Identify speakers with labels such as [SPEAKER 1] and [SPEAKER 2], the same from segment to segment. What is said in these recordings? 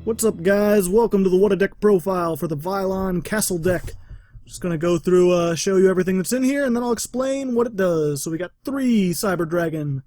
[SPEAKER 1] What's up, guys? Welcome to the What a Deck profile for the Vylon Castle deck. Just gonna go through, show you everything that's in here, and then I'll explain what it does. So we got 3 Cyber Dragon,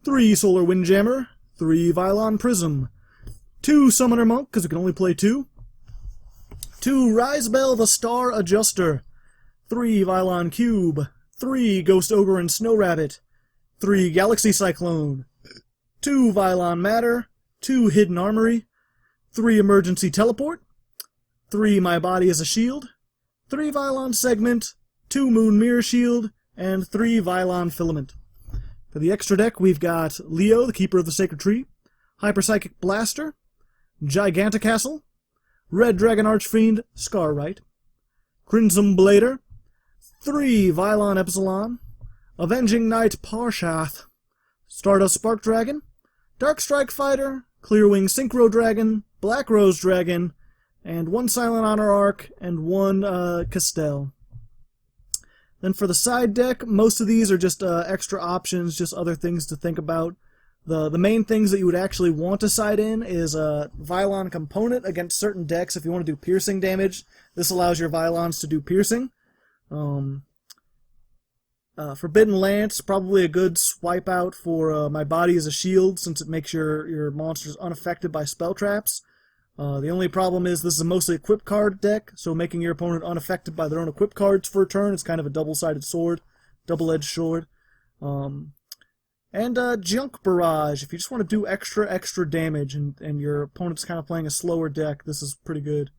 [SPEAKER 1] 3 Solar Windjammer, 3 Vylon Prism, 2 Summoner Monk, because we can only play 2, 2 Rise Belle the Star Adjuster, 3 Vylon Cube, 3 Ghost Ogre and Snow Rabbit, 3 Galaxy Cyclone, 2 Vylon Matter, 2 Hidden Armory, 3 Emergency Teleport, 3 My Body as a Shield, 3 Vylon Segment, 2 Moon Mirror Shield, and 3 Vylon Filament. For the extra deck, we've got Leo, the Keeper of the Sacred Tree, Hyper Psychic Blaster, Gigantic Castle, Red Dragon Archfiend, Scarwright, Crimson Blader, 3 Vylon Epsilon, Avenging Knight Parshath, Stardust Spark Dragon, Dark Strike Fighter, Clearwing Synchro Dragon, Black Rose Dragon, and 1 Silent Honor Arc, and 1 Castell. Then for the side deck, most of these are just extra options, just other things to think about. The main things that you would actually want to side in is a Vylon component against certain decks if you want to do piercing damage. This allows your Vylons to do piercing. Forbidden Lance, probably a good swipe out for My Body as a Shield, since it makes your monsters unaffected by spell traps. The only problem is this is a mostly equip card deck, so making your opponent unaffected by their own equip cards for a turn is kind of a double-sided sword, double-edged sword. And Junk Barrage, if you just want to do extra damage and your opponent's kind of playing a slower deck, this is pretty good.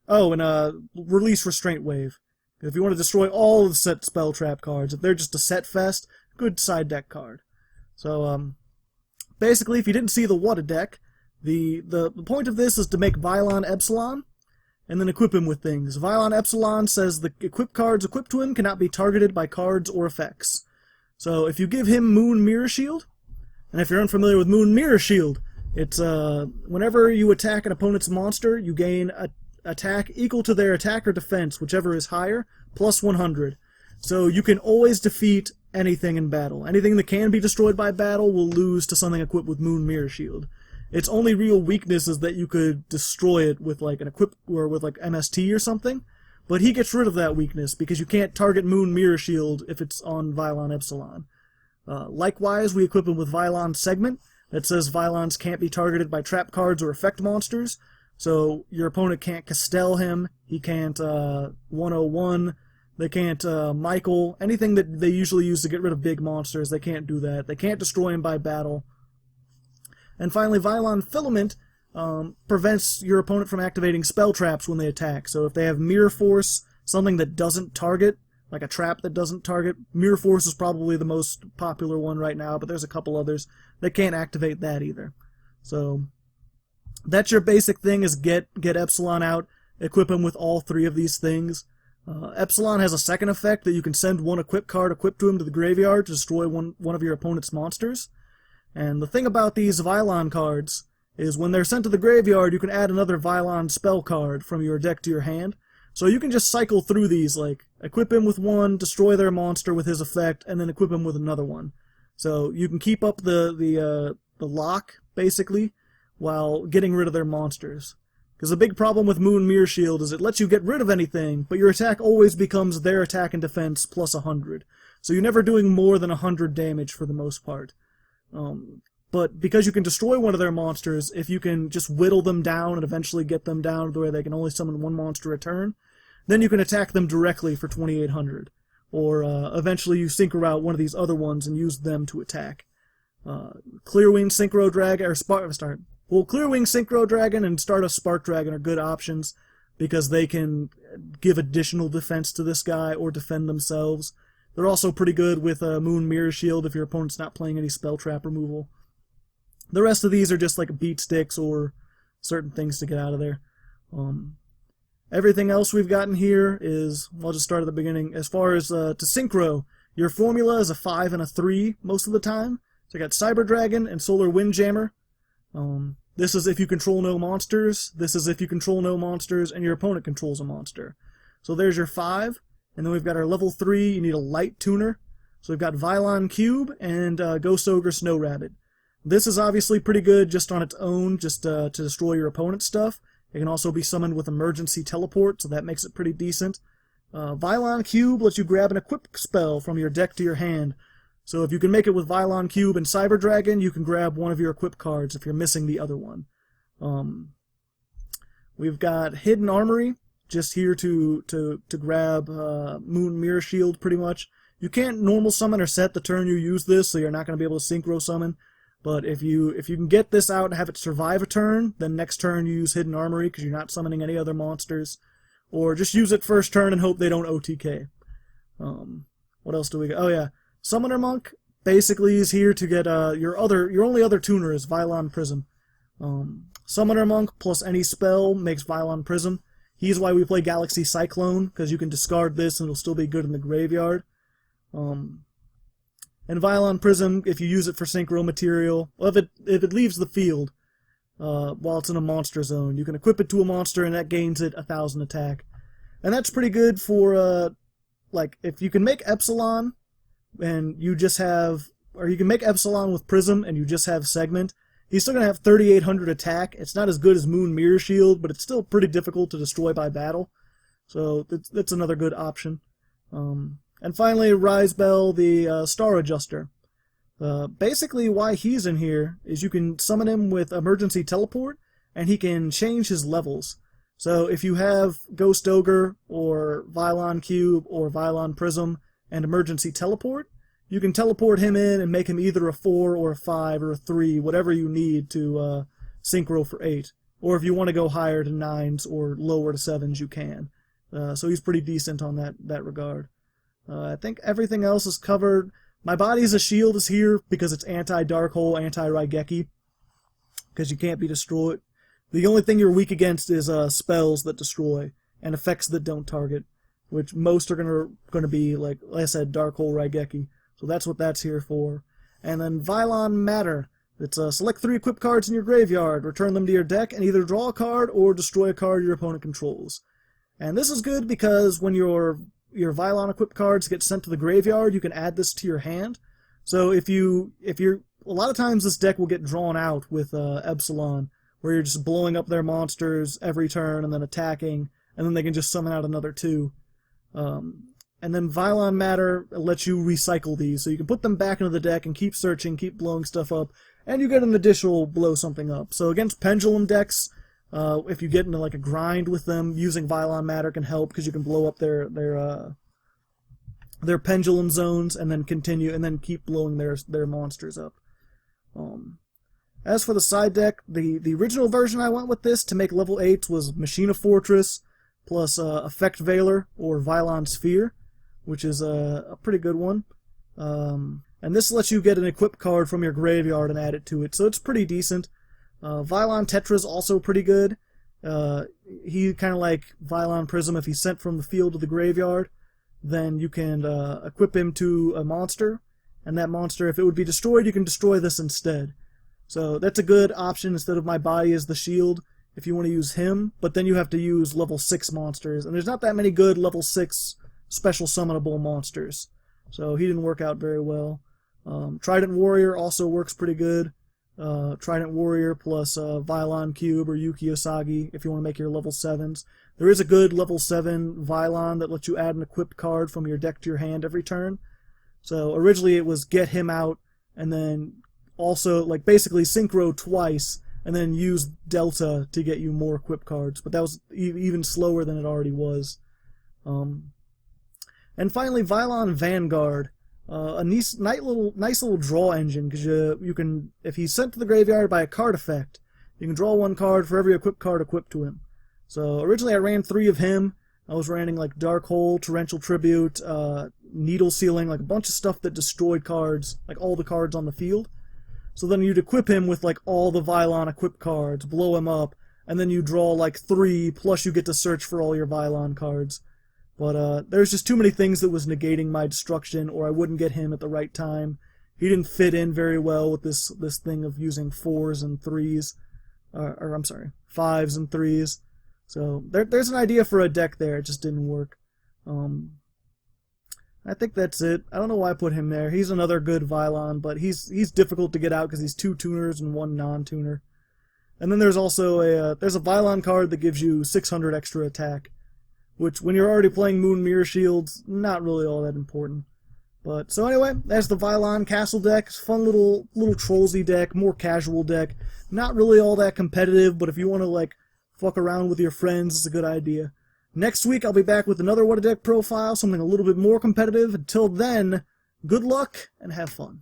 [SPEAKER 1] Oh, and Release Restraint Wave. If you want to destroy all of the set spell trap cards, if they're just a set fest, good side deck card. So, basically, if you didn't see the What a Deck, the point of this is to make Vylon Epsilon, and then equip him with things. Vylon Epsilon says the equip cards equipped to him cannot be targeted by cards or effects. So, if you give him Moon Mirror Shield, and if you're unfamiliar with Moon Mirror Shield, it's, whenever you attack an opponent's monster, you gain a attack equal to their attack or defense, whichever is higher, plus 100. So you can always defeat anything in battle. Anything that can be destroyed by battle will lose to something equipped with Moon Mirror Shield. Its only real weakness is that you could destroy it with like an equip or with like MST or something, but he gets rid of that weakness because you can't target Moon Mirror Shield if it's on Vylon Epsilon. Likewise, we equip him with Vylon Segment that says Vylons can't be targeted by trap cards or effect monsters. So your opponent can't Castell him, he can't 101, they can't Michael, anything that they usually use to get rid of big monsters, they can't do that. They can't destroy him by battle. And finally, Vylon Filament prevents your opponent from activating spell traps when they attack. So if they have Mirror Force, something that doesn't target, like a trap that doesn't target, Mirror Force is probably the most popular one right now, but there's a couple others that can't activate that either. So that's your basic thing, is get Epsilon out, equip him with all 3 of these things. Epsilon has a second effect that you can send 1 equip card equipped to him to the graveyard to destroy one of your opponent's monsters. And the thing about these Vylon cards is when they're sent to the graveyard, you can add another Vylon spell card from your deck to your hand. So you can just cycle through these, like, equip him with 1, destroy their monster with his effect, and then equip him with another one. So you can keep up the lock, basically, while getting rid of their monsters. Because the big problem with Moon Mirror Shield is it lets you get rid of anything, but your attack always becomes their attack and defense plus 100. So you're never doing more than 100 damage for the most part. But because you can destroy one of their monsters, if you can just whittle them down and eventually get them down to where they can only summon 1 monster a turn, then you can attack them directly for 2800. Or eventually you synchro out one of these other ones and use them to attack. Clearwing Synchro Dragon, or Clearwing Synchro Dragon and Stardust Spark Dragon are good options because they can give additional defense to this guy or defend themselves. They're also pretty good with Moon Mirror Shield if your opponent's not playing any spell trap removal. The rest of these are just like beat sticks or certain things to get out of there. Everything else we've gotten here is, I'll just start at the beginning. As far as to Synchro, your formula is a 5 and a 3 most of the time. So I got Cyber Dragon and Solar Windjammer. This is if you control no monsters. This is if you control no monsters and your opponent controls a monster. So there's your 5. And then we've got our level 3, you need a light tuner. So we've got Vylon Cube and Ghost Ogre Snow Rabbit. This is obviously pretty good just on its own, just to destroy your opponent's stuff. It can also be summoned with emergency teleport, so that makes it pretty decent. Vylon Cube lets you grab an equip spell from your deck to your hand. So if you can make it with Vylon Cube and Cyber Dragon, you can grab one of your equip cards if you're missing the other one. We've got Hidden Armory, just here to grab Moon Mirror Shield, pretty much. You can't normal summon or set the turn you use this, so you're not going to be able to synchro summon. But if you can get this out and have it survive a turn, then next turn you use Hidden Armory because you're not summoning any other monsters. Or just use it first turn and hope they don't OTK. What else do we got? Oh yeah, Summoner Monk basically is here to get your only other tuner is Vylon Prism. Summoner Monk plus any spell makes Vylon Prism. He's why we play Galaxy Cyclone, because you can discard this and it'll still be good in the graveyard. And Vylon Prism, if you use it for synchro material, well, if it leaves the field while it's in a monster zone, you can equip it to a monster and that gains it 1,000 attack. And that's pretty good for, like, if you can make Epsilon and you just have, or you can make Epsilon with Prism and you just have Segment, he's still going to have 3,800 attack. It's not as good as Moon Mirror Shield, but it's still pretty difficult to destroy by battle. So that's another good option. And finally, Rise Belle, the Star Adjuster. Basically, why he's in here is you can summon him with Emergency Teleport, and he can change his levels. So if you have Ghost Ogre, or Vylon Cube, or Vylon Prism, and Emergency Teleport, you can teleport him in and make him either a 4, or a 5, or a 3, whatever you need to synchro for 8. Or if you want to go higher to 9s, or lower to 7s, you can. So he's pretty decent on that regard. I think everything else is covered. My Body's a Shield is here because it's anti-Dark Hole, anti-Raigeki, because you can't be destroyed. The only thing you're weak against is spells that destroy and effects that don't target, which most are gonna be, like I said, Dark Hole, Raigeki. So that's what that's here for. And then Vylon Matter. It's select 3 equip cards in your graveyard, return them to your deck, and either draw a card or destroy a card your opponent controls. And this is good because when your Vylon equip cards get sent to the graveyard, you can add this to your hand. So if you're a lot of times this deck will get drawn out with Epsilon, where you're just blowing up their monsters every turn and then attacking, and then they can just summon out another 2. And then Vylon Matter lets you recycle these, so you can put them back into the deck and keep searching, keep blowing stuff up, and you get an additional blow something up. So against Pendulum decks, if you get into like a grind with them, using Vylon Matter can help because you can blow up their pendulum zones and then continue and then keep blowing their monsters up. As for the side deck, the original version I went with this to make level 8s was Machina Fortress plus Effect Veiler or Vylon Sphere, which is a pretty good one. And this lets you get an equip card from your graveyard and add it to it, so it's pretty decent. Vylon Tetra's also pretty good. He kind of like Vylon Prism. If he's sent from the field to the graveyard, then you can equip him to a monster, and that monster, if it would be destroyed, you can destroy this instead. So that's a good option instead of My Body as the shield if you want to use him, but then you have to use level 6 monsters, and there's not that many good level 6 special summonable monsters, so he didn't work out very well. Trident Warrior also works pretty good. Trident Warrior plus Vylon Cube or Yuki Osagi if you want to make your level 7s. There is a good level 7 Vylon that lets you add an equipped card from your deck to your hand every turn. So originally it was get him out and then also like basically synchro twice and then use Delta to get you more equipped cards, but that was even slower than it already was. And finally Vylon Vanguard. A nice little draw engine, because you can, if he's sent to the graveyard by a card effect, you can draw 1 card for every equipped card equipped to him. So originally I ran 3 of him. I was running like Dark Hole, Torrential Tribute, Needle Sealing, like a bunch of stuff that destroyed cards, like all the cards on the field. So then you'd equip him with like all the Vylon equipped cards, blow him up, and then you draw like 3, plus you get to search for all your Vylon cards. But there's just too many things that was negating my destruction, or I wouldn't get him at the right time. He didn't fit in very well with this thing of using 4s and 3s, or I'm sorry, 5s and 3s. So there's an idea for a deck there, it just didn't work. And I think that's it. I don't know why I put him there. He's another good Vylon, but he's difficult to get out because he's 2 tuners and 1 non-tuner. And then there's also a Vylon card that gives you 600 extra attack, which when you're already playing Moon Mirror Shields, not really all that important. But so anyway, that's the Vylon Castle deck. It's a fun little trollsy deck, more casual deck. Not really all that competitive, but if you want to like fuck around with your friends, it's a good idea. Next week I'll be back with another What a Deck profile, something a little bit more competitive. Until then, good luck and have fun.